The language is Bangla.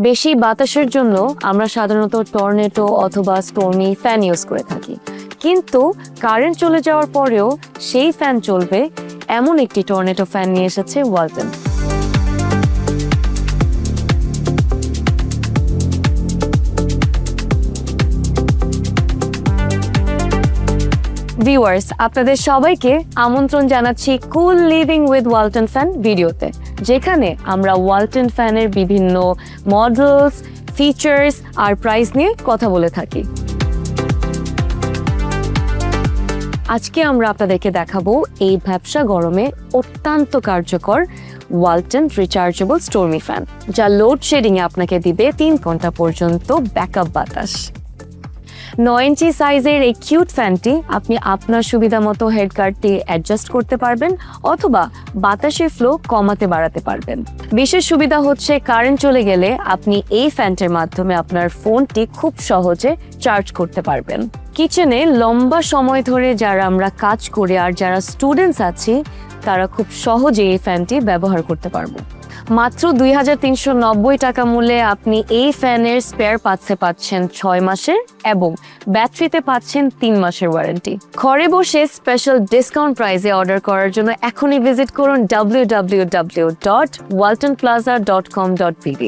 বেশি বাতাসের জন্য আমরা সাধারণত টর্নেডো অথবা স্টর্মি ফ্যান ইউজ করে থাকি, কিন্তু কারেন্ট চলে যাওয়ার পরেও সেই ফ্যান চলবে এমন একটি টর্নেডো ফ্যান নিয়ে এসেছে ওয়ালটন। ভিউয়ার্স, আপনাদের সবাইকে আমন্ত্রণ জানাচ্ছি কুল লিভিং উইথ ওয়ালটন ফ্যান ভিডিওতে, যেখানে আমরা ওয়ালটন ফ্যানের বিভিন্ন মডেলস, ফিচার্স আর প্রাইস নিয়ে কথা বলে থাকি। আজকে আমরা আপনাদেরকে দেখাবো এই ভ্যাপসা গরমে অত্যন্ত কার্যকর ওয়ালটন রিচার্জেবল স্টর্মি ফ্যান, যা লোডশেডিংয়ে আপনাকে দিবে 3 ঘন্টা পর্যন্ত ব্যাকআপ বাতাস। 9 ইঞ্চি সাইজের এই কিউট ফ্যানটি আপনি আপনার সুবিধা মতো হেডগার্ডটি অ্যাডজাস্ট করতে পারবেন অথবা বাতাসের ফ্লো কমাতে বাড়াতে পারবেন। বিশেষ সুবিধা হচ্ছে কারেন্ট চলে গেলে আপনি এই ফ্যানটির মাধ্যমে আপনার ফোনটি খুব সহজে চার্জ করতে পারবেন। কিচেনে লম্বা সময় ধরে যারা আমরা কাজ করি আর যারা স্টুডেন্টস আছি তারা খুব সহজে এই ফ্যানটি ব্যবহার করতে পারবো। মাত্র 2390 টাকা মূল্যে আপনি এই ফ্যানের স্পেয়ার পার্টসে পাচ্ছেন 6 মাসের এবং ব্যাটারিতে পাচ্ছেন 3 মাসের ওয়ারেন্টি। ঘরে বসে স্পেশাল ডিসকাউন্ট প্রাইসে অর্ডার করার জন্য এখনই ভিজিট করুন www.waltonplaza.com.pb।